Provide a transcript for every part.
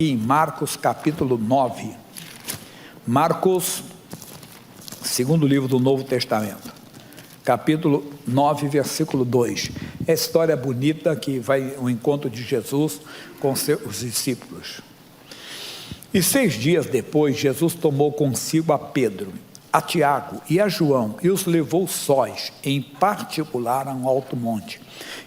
Em Marcos capítulo 9, Marcos, segundo livro do Novo Testamento, capítulo 9, versículo 2, é a história bonita que vai ao encontro de Jesus com seus discípulos. E 6 dias depois, Jesus tomou consigo a Pedro, a Tiago e a João, e os levou sós, em particular a um alto monte,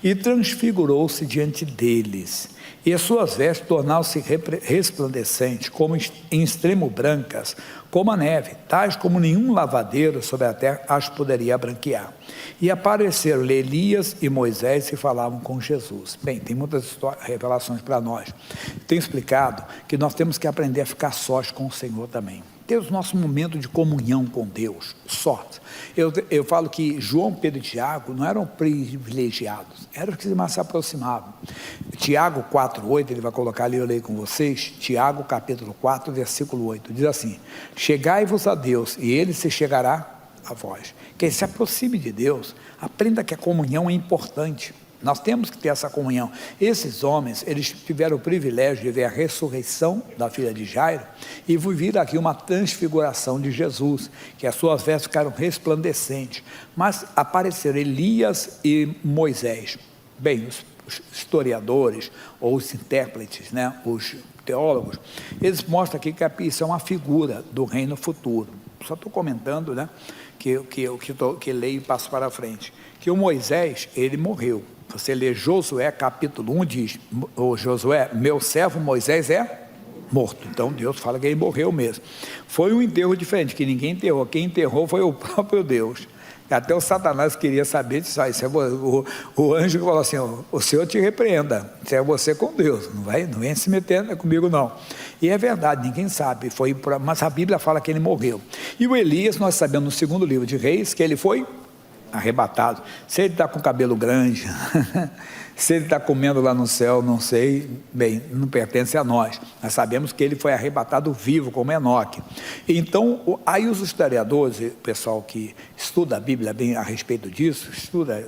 e transfigurou-se diante deles, e as suas vestes tornaram-se resplandecentes, como em extremo brancas, como a neve, tais como nenhum lavadeiro sobre a terra as poderia branquear. E apareceram-lhe Elias e Moisés e falavam com Jesus. Bem, tem muitas revelações para nós. Tenho explicado que nós temos que aprender a ficar sós com o Senhor também. Ter o nosso momento de comunhão com Deus, só. Eu falo que João, Pedro e Tiago não eram privilegiados, eram os que mais se aproximavam. Tiago 4:8, ele vai colocar ali, eu leio com vocês, Tiago capítulo 4, versículo 8, diz assim: chegai-vos a Deus, e Ele se chegará a vós. Quem se aproxime de Deus, aprenda que a comunhão é importante. Nós temos que ter essa comunhão. Esses homens, eles tiveram o privilégio de ver a ressurreição da filha de Jairo e viram aqui uma transfiguração de Jesus, que as suas vestes ficaram resplandecentes. Mas apareceram Elias e Moisés. Bem, os historiadores ou os intérpretes, né, os teólogos, eles mostram aqui que isso é uma figura do reino futuro. Só estou comentando, né, que leio e passo para frente. Que o Moisés, ele morreu. Você lê Josué capítulo 1, diz: o Josué, meu servo Moisés é morto. Então Deus fala que ele morreu mesmo. Foi um enterro diferente, que ninguém enterrou. Quem enterrou foi o próprio Deus. Até o Satanás queria saber disso. Isso é o anjo que falou assim: o Senhor te repreenda, isso é você com Deus, não vem se meter comigo não. E é verdade, ninguém sabe, mas a Bíblia fala que ele morreu. E o Elias, nós sabemos no segundo livro de Reis, que ele foi arrebatado. Se ele está com cabelo grande, se ele está comendo lá no céu, não sei, bem, não pertence a nós. Nós sabemos que ele foi arrebatado vivo, como Enoque. Então, aí os historiadores, o pessoal que estuda a Bíblia bem a respeito disso, estuda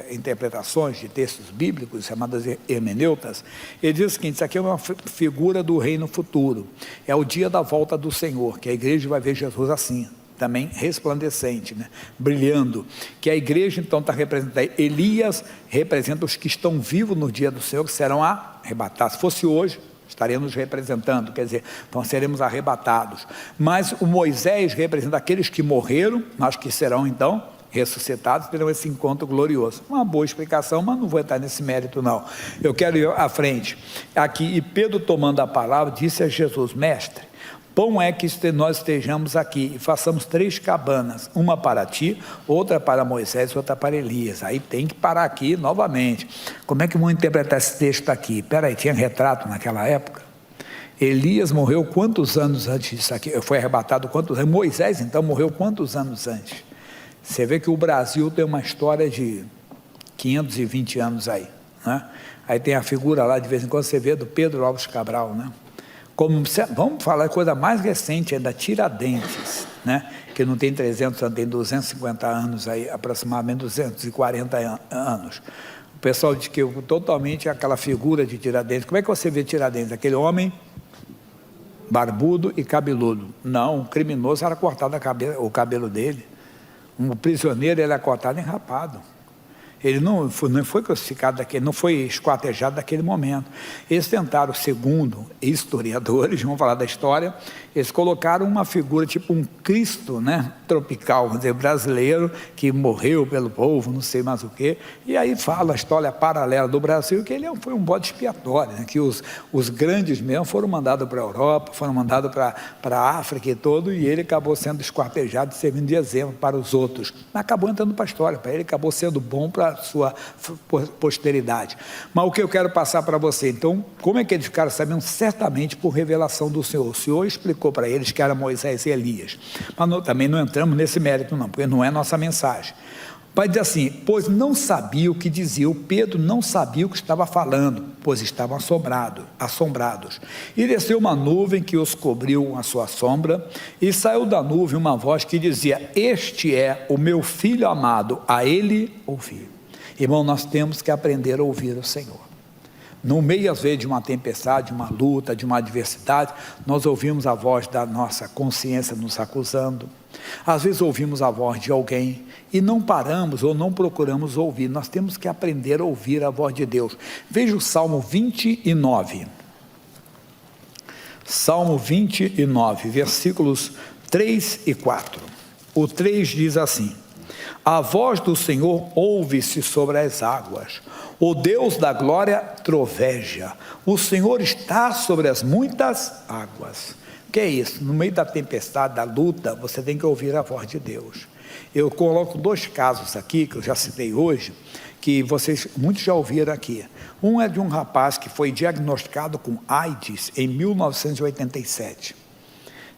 interpretações de textos bíblicos, chamadas hermeneutas, ele diz o seguinte: isso aqui é uma figura do reino futuro, é o dia da volta do Senhor, que a igreja vai ver Jesus assim, também resplandecente, né? Brilhando, que a igreja então está representando. Elias representa os que estão vivos no dia do Senhor, que serão arrebatados. Se fosse hoje, estaremos representando, quer dizer, então seremos arrebatados. Mas o Moisés representa aqueles que morreram, nós que serão então ressuscitados, terão esse encontro glorioso. Uma boa explicação, mas não vou entrar nesse mérito não. Eu quero ir à frente aqui. E Pedro, tomando a palavra, disse a Jesus: mestre, bom é que nós estejamos aqui e façamos 3 cabanas, uma para ti, outra para Moisés e outra para Elias. Aí tem que parar aqui novamente. Como é que vão interpretar esse texto aqui? Espera aí, tinha retrato naquela época? Elias morreu quantos anos antes disso aqui? Foi arrebatado quantos anos? Moisés então morreu quantos anos antes? Você vê que o Brasil tem uma história de 520 anos aí, né? Aí tem a figura lá, de vez em quando você vê, do Pedro Álvares Cabral, né? Vamos falar de coisa mais recente, da Tiradentes, né? Que não tem 300 anos, tem 250 anos aí, aproximadamente 240 anos. O pessoal diz que totalmente aquela figura de Tiradentes. Como é que você vê Tiradentes? Aquele homem barbudo e cabeludo. Não, um criminoso era cortado o cabelo dele. Um prisioneiro, ele era cortado e enrapado. Ele não foi crucificado não foi esquartejado naquele momento. Eles tentaram, segundo historiadores, vamos falar da história, eles colocaram uma figura tipo um Cristo, né, tropical, vamos dizer, brasileiro, que morreu pelo povo, não sei mais o quê. E aí fala a história paralela do Brasil, que ele foi um bode expiatório, né, que os grandes mesmo foram mandados para a Europa, foram mandados para a África e todo, e ele acabou sendo esquartejado, servindo de exemplo para os outros. Mas acabou entrando para a história, para ele acabou sendo bom para sua posteridade. Mas o que eu quero passar para você, então, como é que eles ficaram sabendo? Certamente por revelação do Senhor. O Senhor explicou para eles que era Moisés e Elias. Mas também não entramos nesse mérito não, porque não é nossa mensagem. Vai dizer assim: pois não sabia o que dizia. O Pedro não sabia o que estava falando, pois estavam assombrados. E desceu uma nuvem que os cobriu com a sua sombra, e saiu da nuvem uma voz que dizia: este é o meu filho amado, a ele ouvi. Irmão, nós temos que aprender a ouvir o Senhor. No meio, às vezes, de uma tempestade, de uma luta, de uma adversidade, nós ouvimos a voz da nossa consciência nos acusando. Às vezes ouvimos a voz de alguém e não paramos ou não procuramos ouvir. Nós temos que aprender a ouvir a voz de Deus. Veja o Salmo 29. Salmo 29, versículos 3 e 4. O 3 diz assim: a voz do Senhor ouve-se sobre as águas, o Deus da glória troveja, o Senhor está sobre as muitas águas. O que é isso? No meio da tempestade, da luta, você tem que ouvir a voz de Deus. Eu coloco 2 casos aqui, que eu já citei hoje, que vocês, muitos já ouviram aqui. Um é de um rapaz que foi diagnosticado com AIDS em 1987.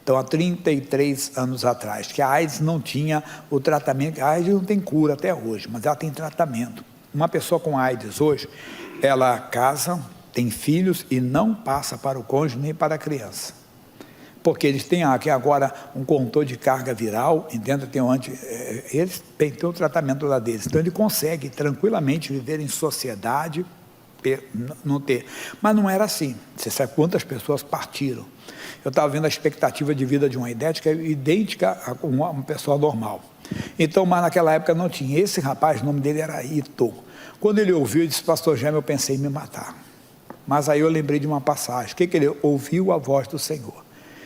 Então, há 33 anos atrás, que a AIDS não tinha o tratamento. A AIDS não tem cura até hoje, mas ela tem tratamento. Uma pessoa com AIDS hoje, ela casa, tem filhos e não passa para o cônjuge nem para a criança. Porque eles têm aqui agora um controle de carga viral, entende? Eles têm o tratamento lá deles. Então, ele consegue tranquilamente viver em sociedade, não ter. Mas não era assim. Você sabe quantas pessoas partiram. Eu estava vendo a expectativa de vida de uma idética idêntica a uma pessoa normal. Então, mas naquela época não tinha. Esse rapaz, o nome dele era Ito. Quando ele ouviu, ele disse: pastor Jaime, eu pensei em me matar. Mas aí eu lembrei de uma passagem. O que ele ouviu? A voz do Senhor.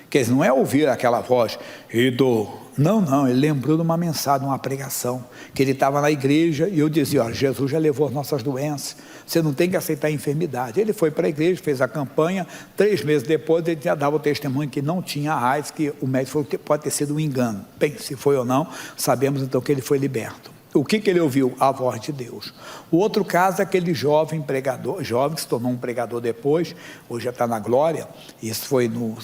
Quer dizer, não é ouvir aquela voz, Ito. Não, ele lembrou de uma mensagem, de uma pregação, que ele estava na igreja e eu dizia: ó, Jesus já levou as nossas doenças, você não tem que aceitar a enfermidade. Ele foi para a igreja, fez a campanha, 3 meses depois ele já dava o testemunho que não tinha AIDS, que o médico falou que pode ter sido um engano. Bem, se foi ou não, sabemos então que ele foi liberto. O que ele ouviu? A voz de Deus. O outro caso é aquele jovem pregador, jovem que se tornou um pregador depois, hoje já está na glória, isso foi no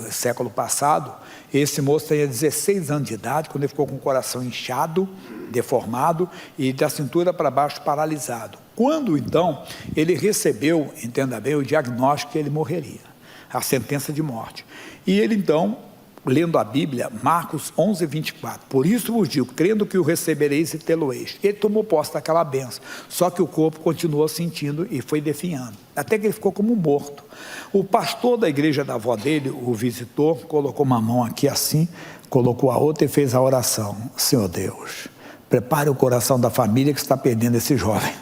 século passado. Esse moço tinha 16 anos de idade, quando ele ficou com o coração inchado, deformado, e da cintura para baixo paralisado. Quando então ele recebeu, entenda bem, o diagnóstico que ele morreria, a sentença de morte. E ele então, lendo a Bíblia, Marcos 11, 24, por isso vos digo, crendo que o recebereis e tê-lo-eis. Ele tomou posse daquela bênção, só que o corpo continuou sentindo e foi definhando, até que ele ficou como morto. O pastor da igreja da avó dele o visitou, colocou uma mão aqui assim, colocou a outra e fez a oração: Senhor Deus, prepare o coração da família que está perdendo esse jovem.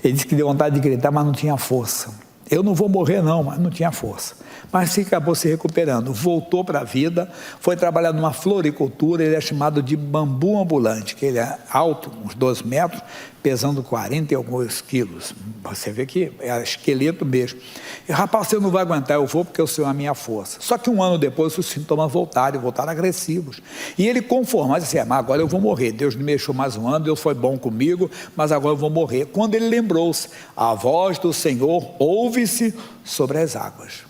Ele disse que deu vontade de gritar, mas não tinha força. Eu não vou morrer não, mas não tinha força. Mas se acabou se recuperando, voltou para a vida, foi trabalhar numa floricultura. Ele é chamado de bambu ambulante, que ele é alto, uns 12 metros, pesando 40 e alguns quilos. Você vê que é esqueleto mesmo. E, rapaz, você não vai aguentar, eu vou porque o Senhor é a minha força. Só que 1 ano depois os sintomas voltaram agressivos. E ele conformado, disse: mas agora eu vou morrer. Deus me deixou mais 1 ano, Deus foi bom comigo, mas agora eu vou morrer. Quando ele lembrou-se, a voz do Senhor ouve-se sobre as águas.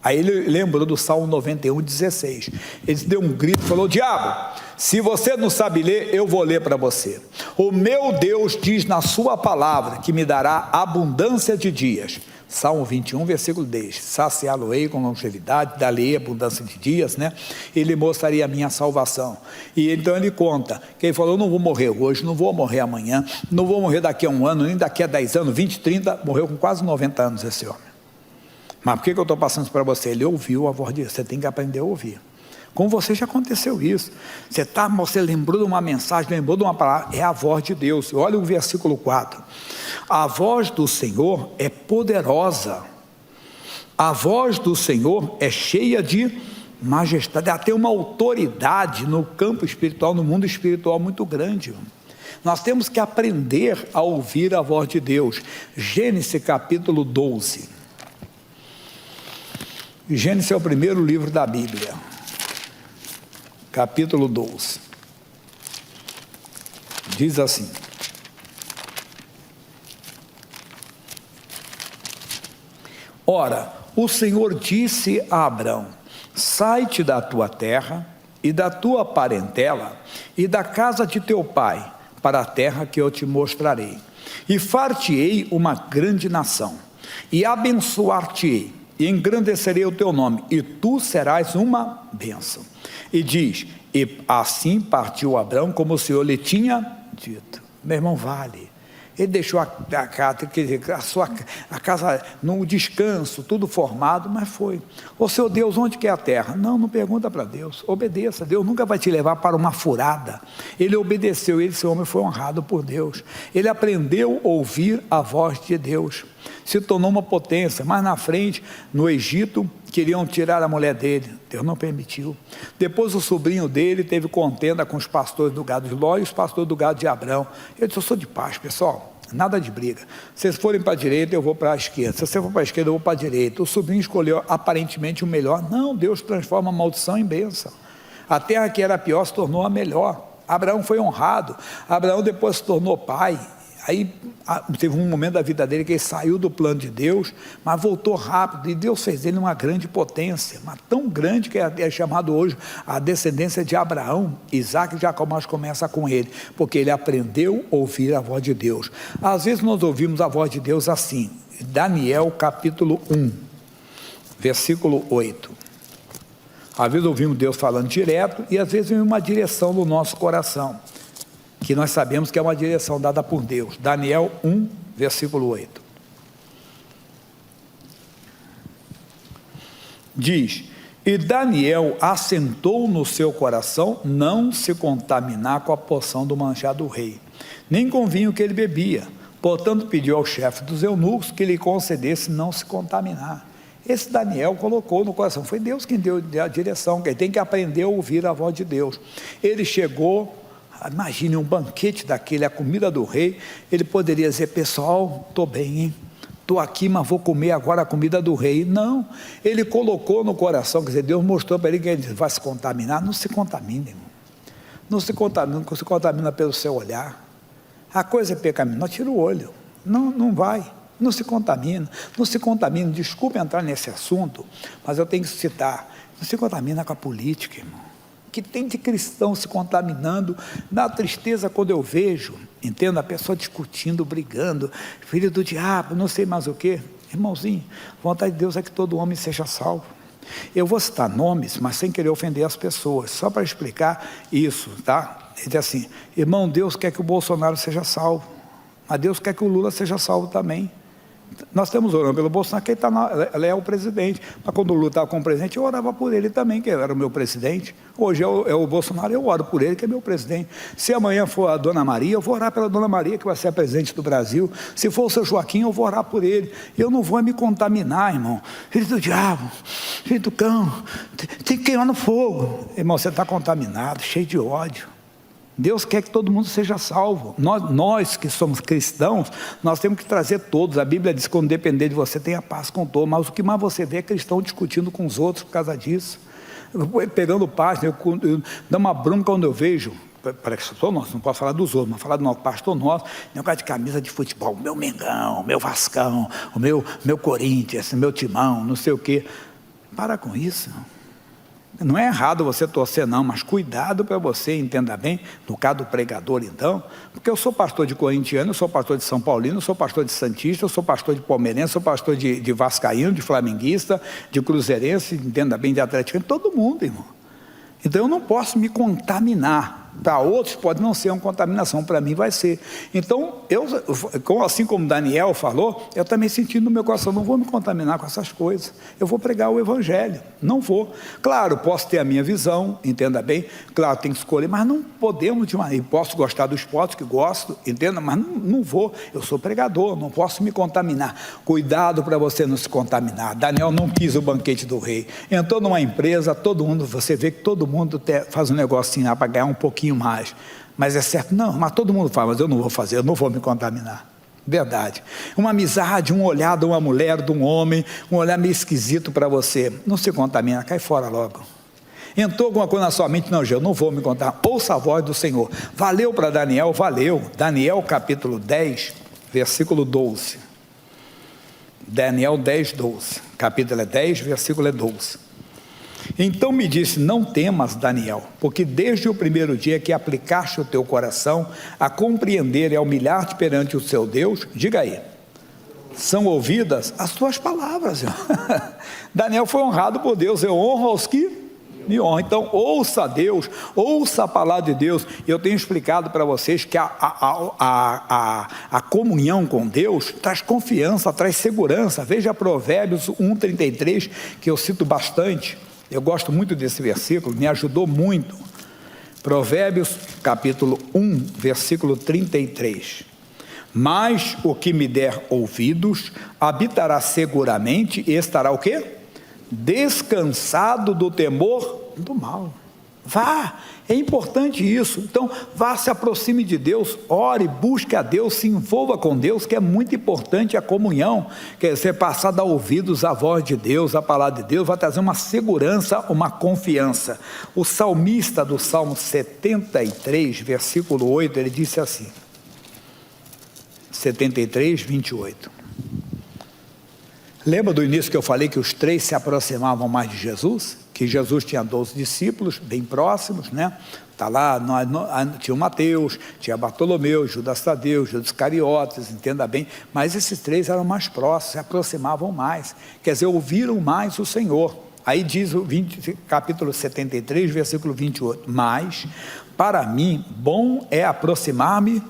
Aí ele lembrou do Salmo 91, 16. Ele deu um grito e falou: diabo, se você não sabe ler, eu vou ler para você. O meu Deus diz na sua palavra que me dará abundância de dias. Salmo 21, versículo 10. Saciá-lo-ei com longevidade, dar-lhe abundância de dias, né? Ele mostraria a minha salvação. E então ele conta, que ele falou: eu não vou morrer hoje, não vou morrer amanhã, não vou morrer daqui a 1 ano, nem daqui a 10 anos, 20, 30, morreu com quase 90 anos esse homem. Mas por que eu estou passando isso para você? Ele ouviu a voz de Deus. Você tem que aprender a ouvir. Com você já aconteceu isso. Você lembrou de uma mensagem, lembrou de uma palavra, é a voz de Deus. Olha o versículo 4. A voz do Senhor é poderosa. A voz do Senhor é cheia de majestade. Ela tem uma autoridade no campo espiritual, no mundo espiritual muito grande. Nós temos que aprender a ouvir a voz de Deus. Gênesis capítulo 12. Gênesis é o primeiro livro da Bíblia, capítulo 12, diz assim: ora, o Senhor disse a Abrão: sai-te da tua terra e da tua parentela e da casa de teu pai, para a terra que eu te mostrarei, e far-te-ei uma grande nação, e abençoar-te-ei, e engrandecerei o teu nome, e tu serás uma bênção. E diz: e assim partiu Abrão como o Senhor lhe tinha dito. Meu irmão, vale. Ele deixou a casa no descanso, tudo formado, mas foi. Ô Senhor Deus, onde que é a terra? Não pergunta para Deus, obedeça. Deus nunca vai te levar para uma furada. Ele obedeceu, esse homem foi honrado por Deus. Ele aprendeu a ouvir a voz de Deus. Se tornou uma potência. Mais na frente, no Egito, queriam tirar a mulher dele. Deus não permitiu. Depois o sobrinho dele teve contenda com os pastores do gado de Ló e os pastores do gado de Abrão. Ele disse: eu sou de paz, pessoal. Nada de briga. Se vocês forem para a direita, eu vou para a esquerda. Se você for para a esquerda, eu vou para a direita. O sobrinho escolheu aparentemente o melhor. Não, Deus transforma a maldição em bênção. A terra que era pior se tornou a melhor. Abraão foi honrado. Abraão depois se tornou pai. Aí teve um momento da vida dele que ele saiu do plano de Deus, mas voltou rápido, e Deus fez dele uma grande potência, mas tão grande que é chamado hoje a descendência de Abraão. Isaac e Jacó, mas começa com ele, porque ele aprendeu a ouvir a voz de Deus. Às vezes nós ouvimos a voz de Deus assim, Daniel capítulo 1, versículo 8. Às vezes ouvimos Deus falando direto, e às vezes vem uma direção no nosso coração, que nós sabemos que é uma direção dada por Deus. Daniel 1, versículo 8. Diz: e Daniel assentou no seu coração não se contaminar com a porção do manjar do rei, nem com o vinho que ele bebia. Portanto, pediu ao chefe dos eunucos que lhe concedesse não se contaminar. Esse Daniel colocou no coração, foi Deus quem deu a direção, que ele tem que aprender a ouvir a voz de Deus. Ele chegou, imagine um banquete daquele, a comida do rei, ele poderia dizer: pessoal, estou bem, hein? Estou aqui, mas vou comer agora a comida do rei. Não, ele colocou no coração, quer dizer, Deus mostrou para ele que ele vai se contaminar. Não se contamine, irmão. Não se contamina pelo seu olhar. A coisa é pecaminosa, tira o olho. Não vai. Não se contamina. Não se contamina. Desculpe entrar nesse assunto, mas eu tenho que citar. Não se contamina com a política, irmão. Que tem de cristão se contaminando. Dá tristeza quando eu vejo, entendo, a pessoa discutindo, brigando, filho do diabo, não sei mais o que. Irmãozinho, a vontade de Deus é que todo homem seja salvo. Eu vou citar nomes, mas sem querer ofender as pessoas, só para explicar isso, tá? Ele diz assim: irmão, Deus quer que o Bolsonaro seja salvo, mas Deus quer que o Lula seja salvo também. Nós estamos orando pelo Bolsonaro, que ele é o presidente, mas quando o Lula estava como presidente, eu orava por ele também, que era o meu presidente. Hoje é o Bolsonaro, eu oro por ele, que é meu presidente. Se amanhã for a Dona Maria, eu vou orar pela Dona Maria, que vai ser a presidente do Brasil. Se for o seu Joaquim, eu vou orar por ele. Eu não vou me contaminar, irmão. Filho do diabo, filho do cão, tem que queimar no fogo. Irmão, você está contaminado, cheio de ódio. Deus quer que todo mundo seja salvo. Nós que somos cristãos, nós temos que trazer todos. A Bíblia diz que quando depender de você, tenha paz com todos. Mas o que mais você vê é cristão discutindo com os outros por causa disso. Pegando página, eu dou uma bronca quando eu vejo. Parece que sou nosso, não posso falar dos outros, mas falar do nosso pastor nosso, negócio de camisa de futebol, meu Mengão, meu Vascão, o meu Corinthians, meu Timão, não sei o quê. Para com isso. Não é errado você torcer não, mas cuidado para você, entenda bem, no caso do pregador então, porque eu sou pastor de corintiano, eu sou pastor de São Paulino, eu sou pastor de santista, eu sou pastor de palmeirense, eu sou pastor de vascaíno, de flamenguista, de cruzeirense, entenda bem, de atleticano, todo mundo, irmão. Então eu não posso me contaminar. Para outros pode não ser uma contaminação, para mim vai ser. Então, assim como Daniel falou, eu também senti no meu coração, não vou me contaminar com essas coisas. Eu vou pregar o evangelho, não vou. Claro, posso ter a minha visão, entenda bem, claro, tem que escolher, mas não podemos, posso gostar do esporte, que gosto, entenda, mas não vou. Eu sou pregador, não posso me contaminar. Cuidado para você não se contaminar. Daniel não quis o banquete do rei. Entrou numa empresa, todo mundo, você vê que todo mundo faz um negocinho lá para ganhar um pouquinho mais, mas é certo, não, mas todo mundo fala, mas eu não vou fazer, eu não vou me contaminar. Verdade. Uma amizade, um olhar de uma mulher, de um homem, um olhar meio esquisito para você, não se contamina, cai fora logo. Entrou alguma coisa na sua mente, não, eu não vou me contaminar. Ouça a voz do Senhor. Valeu para Daniel, valeu. Daniel capítulo 10, versículo 12. Daniel 10, 12. Capítulo 10, versículo 12. Então me disse: não temas, Daniel, porque desde o primeiro dia que aplicaste o teu coração a compreender e a humilhar-te perante o seu Deus, diga aí, são ouvidas as tuas palavras. Daniel foi honrado por Deus. Eu honro aos que me honra. Então, ouça a Deus, ouça a palavra de Deus. Eu tenho explicado para vocês que a comunhão com Deus traz confiança, traz segurança. Veja Provérbios 1,33, que eu cito bastante. Eu gosto muito desse versículo, me ajudou muito. Provérbios capítulo 1, versículo 33. Mas o que me der ouvidos, habitará seguramente e estará o quê? Descansado do temor do mal. Vá, é importante isso. Então, vá, se aproxime de Deus, ore, busque a Deus, se envolva com Deus, que é muito importante a comunhão. Quer dizer, passar a dar ouvidos à voz de Deus, à palavra de Deus, vai trazer uma segurança, uma confiança. O salmista do Salmo 73, versículo 8, ele disse assim, 73, 28. Lembra do início que eu falei que os três se aproximavam mais de Jesus? Que Jesus tinha 12 discípulos, bem próximos, né? Está lá, tinha o Mateus, tinha Bartolomeu, Judas Tadeu, Judas Iscariotes, entenda bem, mas esses três eram mais próximos, se aproximavam mais, quer dizer, ouviram mais o Senhor. Aí diz o capítulo 73, versículo 28, mas para mim, bom é aproximar-me.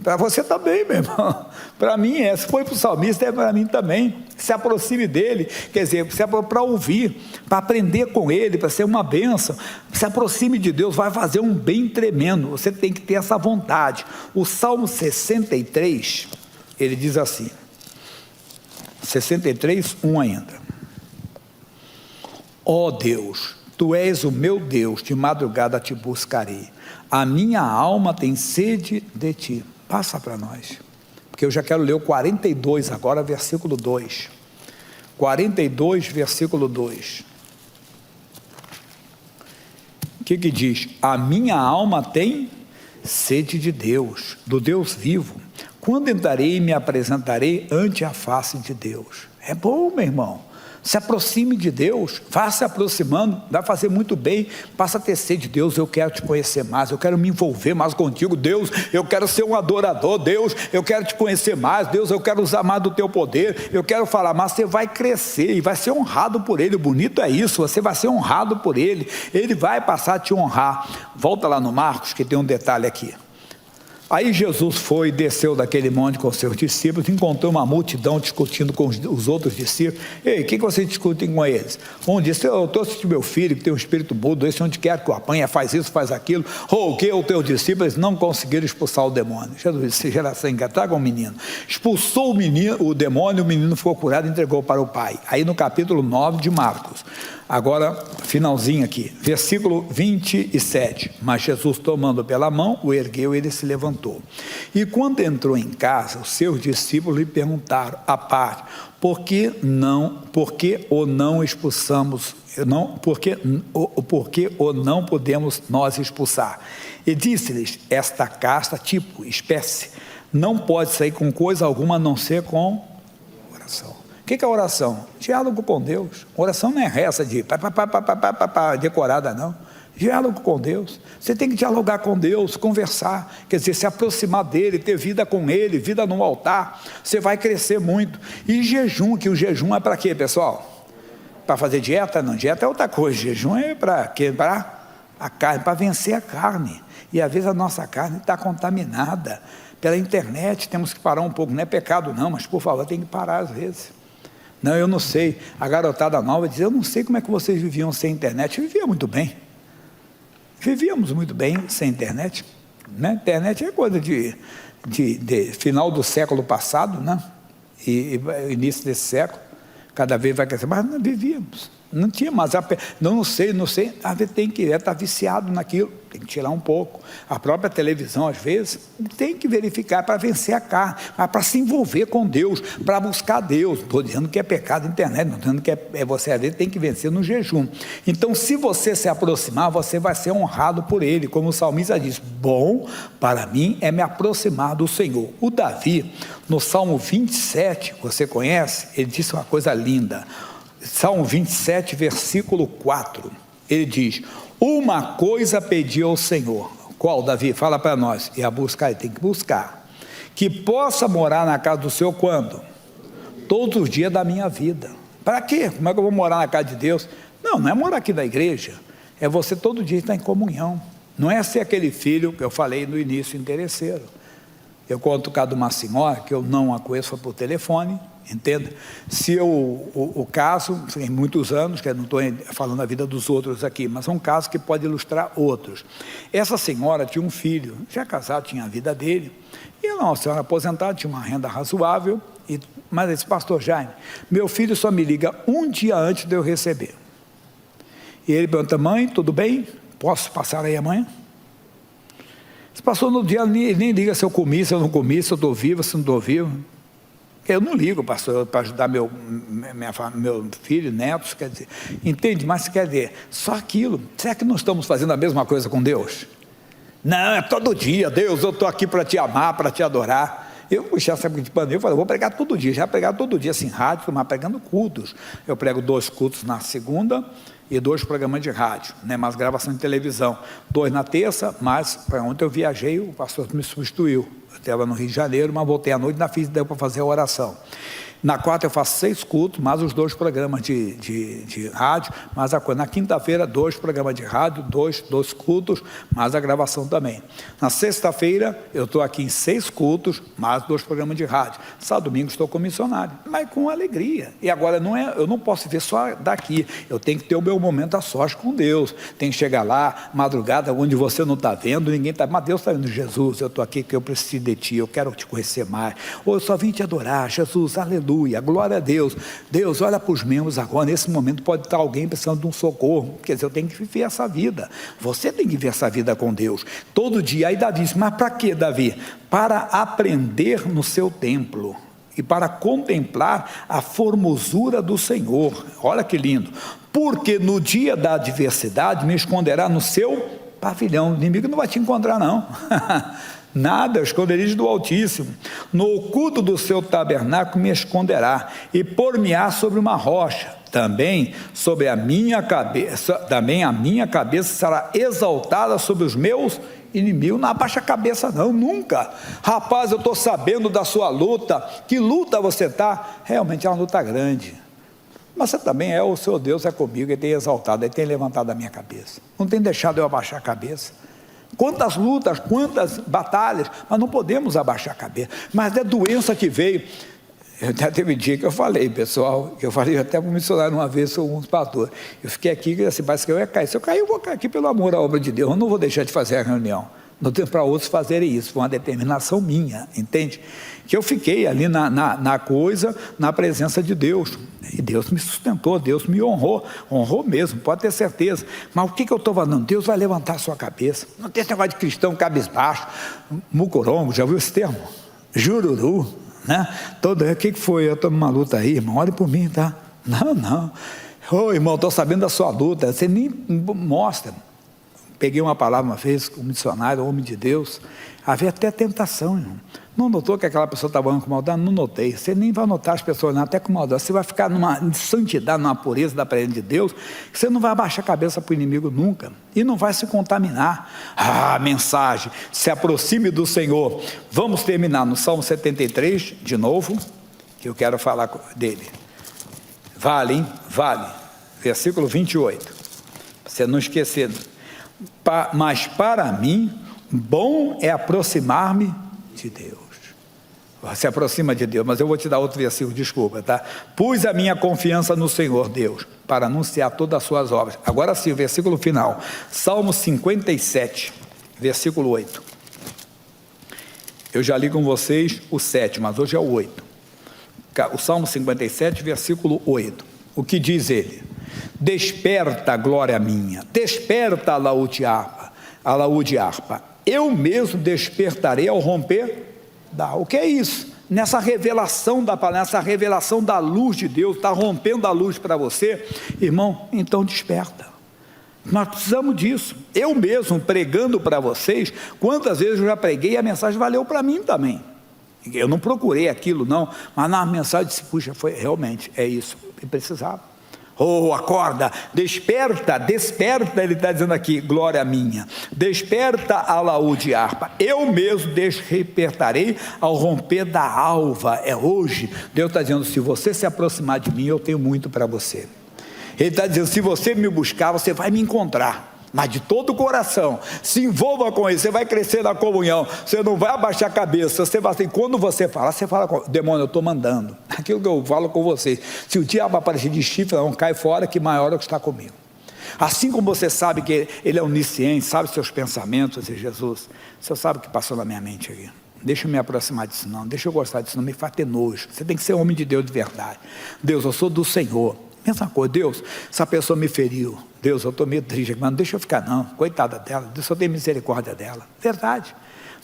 Para você também, meu irmão. Para mim se foi para o salmista, é para mim também. Se aproxime dele, quer dizer, para ouvir, para aprender com ele, para ser uma bênção. Se aproxime de Deus, vai fazer um bem tremendo. Você tem que ter essa vontade. O Salmo 63, ele diz assim, 63, 1 ainda. Ó Deus, Tu és o meu Deus, de madrugada te buscarei. A minha alma tem sede de Ti. Passa para nós, porque eu já quero ler o 42 agora, versículo 2. 42, versículo 2. O que diz? A minha alma tem sede de Deus, do Deus vivo. Quando entrarei e me apresentarei ante a face de Deus. É bom, meu irmão. Se aproxime de Deus, vá se aproximando, vai fazer muito bem, passa a ter sede de Deus, eu quero te conhecer mais, eu quero me envolver mais contigo, Deus, eu quero ser um adorador, Deus, eu quero te conhecer mais, Deus, eu quero usar mais do teu poder, eu quero falar mais, você vai crescer e vai ser honrado por Ele, o bonito é isso, você vai ser honrado por Ele, Ele vai passar a te honrar. Volta lá no Marcos, que tem um detalhe aqui. Aí Jesus foi, desceu daquele monte com seus discípulos, encontrou uma multidão discutindo com os outros discípulos. Ei, o que vocês discutem com eles? Um disse, eu trouxe meu filho que tem um espírito mudo, esse onde quer que o apanha, faz isso, faz aquilo. O que os teus discípulos não conseguiram expulsar o demônio. Jesus disse, geração ingratida, traga um menino. Expulsou o demônio, o menino ficou curado e entregou para o pai. Aí no capítulo 9 de Marcos. Agora, finalzinho aqui, versículo 27. Mas Jesus, tomando pela mão, o ergueu e ele se levantou. E quando entrou em casa, os seus discípulos lhe perguntaram à parte, por que ou não expulsamos, por que ou não podemos nós expulsar? E disse-lhes, esta casta, tipo, espécie, não pode sair com coisa alguma a não ser com oração. O que é oração? Diálogo com Deus. Oração não é reza de decorada, não. Diálogo com Deus. Você tem que dialogar com Deus, conversar, quer dizer, se aproximar dele, ter vida com ele, vida no altar. Você vai crescer muito. E jejum, que o jejum é para quê, pessoal? Para fazer dieta? Não, dieta é outra coisa. Jejum é para quebrar a carne, para vencer a carne. E às vezes a nossa carne está contaminada pela internet. Temos que parar um pouco. Não é pecado não, mas por favor, tem que parar às vezes. Não, eu não sei. A garotada nova diz, eu não sei como é que vocês viviam sem internet. Vivia muito bem. Vivíamos muito bem sem internet. Né? Internet é coisa de final do século passado, né? E início desse século. Cada vez vai crescer. Mas não vivíamos. Não tinha mais. Não sei. Às vezes tem que estar viciado naquilo. Tem que tirar um pouco. A própria televisão, às vezes, tem que verificar para vencer a carne, para se envolver com Deus, para buscar Deus. Não estou dizendo que é pecado na internet, não estou dizendo que você, às vezes, tem que vencer no jejum. Então, se você se aproximar, você vai ser honrado por Ele. Como o salmista diz, bom para mim é me aproximar do Senhor. O Davi, no Salmo 27, você conhece, ele disse uma coisa linda. Salmo 27, versículo 4, ele diz, uma coisa pedi ao Senhor. Qual, Davi? Fala para nós. E a buscar, ele tem que buscar. Que possa morar na casa do Senhor quando? Todos os dias da minha vida. Para quê? Como é que eu vou morar na casa de Deus? Não é morar aqui na igreja. é você todo dia estar em comunhão. Não é ser aquele filho que eu falei no início, interesseiro. Eu conto o caso de uma senhora, que eu não a conheço, foi por telefone, entende? Se o caso, tem muitos anos, que eu não estou falando a vida dos outros aqui, mas é um caso que pode ilustrar outros. Essa senhora tinha um filho, já casado, tinha a vida dele, e ela é uma senhora aposentada, tinha uma renda razoável, mas esse pastor Jaime, meu filho só me liga um dia antes de eu receber. E ele pergunta, mãe, tudo bem? Posso passar aí amanhã? Se passou no dia, ele nem liga se eu comi, se eu não comi, se eu estou vivo, se não estou vivo. Eu não ligo, pastor, para ajudar meu filho, netos, quer dizer, entende? Mas quer dizer, só aquilo. Será que nós estamos fazendo a mesma coisa com Deus? Não, é todo dia, Deus, eu estou aqui para te amar, para te adorar. Eu puxei essa época de pandemia, eu falei, vou pregar todo dia, já pregar todo dia, assim, rádio, mas pregando cultos. Eu prego 2 cultos na segunda e 2 programas de rádio, né, mais gravação de televisão. 2 na terça, mas para ontem eu viajei, o pastor me substituiu. Eu estava no Rio de Janeiro, mas voltei à noite, na fiz, deu para fazer a oração. Na quarta eu faço 6 cultos, mais os 2 programas de rádio, mais a coisa. Na quinta-feira, 2 programas de rádio, 2 cultos, mais a gravação também. Na sexta-feira, eu estou aqui em 6 cultos, mais 2 programas de rádio. Sábado, domingo, estou como missionário, mas com alegria. E agora, eu não posso ver só daqui, eu tenho que ter o meu momento a sós com Deus. Tenho que chegar lá, madrugada, onde você não está vendo, ninguém está, mas Deus está vendo, Jesus, eu estou aqui porque eu preciso de Ti, eu quero te conhecer mais. Ou eu só vim te adorar, Jesus, aleluia. Glória a Deus. Deus, olha para os membros agora, nesse momento pode estar alguém precisando de um socorro, quer dizer, eu tenho que viver essa vida, você tem que viver essa vida com Deus, todo dia. Aí Davi disse, mas para que, Davi? Para aprender no seu templo, e para contemplar a formosura do Senhor. Olha que lindo, porque no dia da adversidade me esconderá no seu pavilhão. O inimigo não vai te encontrar não, nada, esconderijo do Altíssimo, no oculto do seu tabernáculo me esconderá, e pôr-me-á sobre uma rocha, também a minha cabeça será exaltada sobre os meus inimigos. Não abaixa a cabeça não, nunca. Rapaz, eu estou sabendo da sua luta. Que luta você está? Realmente é uma luta grande, mas você também o seu Deus é comigo, Ele tem exaltado, Ele tem levantado a minha cabeça, não tem deixado eu abaixar a cabeça. Quantas lutas, quantas batalhas, mas não podemos abaixar a cabeça. Mas é doença que veio. Já teve um dia que eu falei, pessoal, eu falei até para o missionário uma vez, sou um pastor, eu fiquei aqui, assim, parece que eu ia cair. Se eu cair, eu vou cair aqui pelo amor à obra de Deus, eu não vou deixar de fazer a reunião. Não tenho para outros fazerem isso, foi uma determinação minha, entende? Que eu fiquei ali na coisa, na presença de Deus, e Deus me sustentou, Deus me honrou mesmo, pode ter certeza. Mas o que eu estou falando? Deus vai levantar a sua cabeça. Não tem esse negócio de cristão cabisbaixo, mucorongo, já ouviu esse termo? Jururu, né? O que foi? Eu estou numa luta aí, irmão, olhe por mim, tá? Não. Ô, irmão, estou sabendo da sua luta, você nem mostra. Peguei uma palavra uma vez com um missionário, homem de Deus, havia até tentação, irmão. Não notou que aquela pessoa estava com maldade? Não notei. Você nem vai notar as pessoas, não, até com maldade. Você vai ficar numa santidade, numa pureza da presença de Deus, que você não vai abaixar a cabeça para o inimigo nunca, e não vai se contaminar. Mensagem, se aproxime do Senhor. Vamos terminar no Salmo 73, de novo, que eu quero falar dele. Vale, hein? Vale. Versículo 28. Para você não esquecer. Mas para mim, bom é aproximar-me de Deus. Se aproxima de Deus, mas eu vou te dar outro versículo, desculpa, tá? Pus a minha confiança no Senhor Deus, para anunciar todas as suas obras. Agora sim, o versículo final, Salmo 57, versículo 8. Eu já li com vocês o 7, mas hoje é o 8. O Salmo 57, versículo 8. O que diz ele? Desperta, glória minha, desperta, alaúde harpa. Eu mesmo despertarei ao romper da... O que é isso? Nessa revelação da palavra, nessa revelação da luz de Deus, está rompendo a luz para você, irmão, então desperta. Nós precisamos disso. Eu mesmo pregando para vocês, quantas vezes eu já preguei e a mensagem valeu para mim também. Eu não procurei aquilo não, mas na mensagem disse, puxa, foi realmente, é isso que precisava. Acorda, desperta, ele está dizendo aqui, glória minha, desperta, alaúde harpa, eu mesmo despertarei ao romper da alva. É hoje. Deus está dizendo, se você se aproximar de mim, eu tenho muito para você. Ele está dizendo, se você me buscar, você vai me encontrar. mas de todo o coração, se envolva com isso, você vai crescer na comunhão, você não vai abaixar a cabeça, você vai assim, quando você fala com demônio, eu estou mandando, aquilo que eu falo com vocês, se o diabo aparecer de chifre, não, cai fora, que maior é o que está comigo. Assim como você sabe que ele é onisciente, sabe seus pensamentos, Jesus, você sabe o que passou na minha mente aqui. Deixa eu me aproximar disso não, deixa eu gostar disso não, me faz ter nojo. Você tem que ser homem de Deus de verdade. Deus, eu sou do Senhor. Mesma coisa, Deus, essa pessoa me feriu. Deus, eu estou meio triste, mas não deixa eu ficar não, coitada dela, Deus só tem misericórdia dela. Verdade.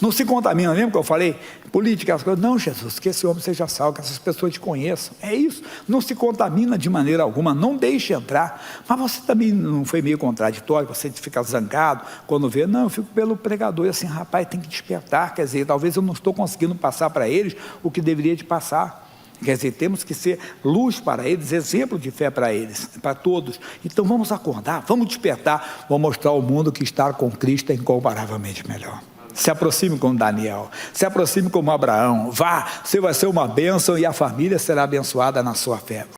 Não se contamina, lembra que eu falei? Política, as coisas. Não, Jesus, que esse homem seja salvo, que essas pessoas te conheçam. É isso. Não se contamina de maneira alguma, não deixe entrar. Mas você também não foi meio contraditório, você fica zangado quando vê. Não, eu fico pelo pregador e assim, rapaz, tem que despertar. Quer dizer, talvez eu não estou conseguindo passar para eles o que deveria de passar. Quer dizer, temos que ser luz para eles, exemplo de fé para eles, para todos. Então vamos acordar, vamos despertar, vamos mostrar ao mundo que estar com Cristo é incomparavelmente melhor. Se aproxime como Daniel, se aproxime como Abraão, vá, você vai ser uma bênção e a família será abençoada na sua fé.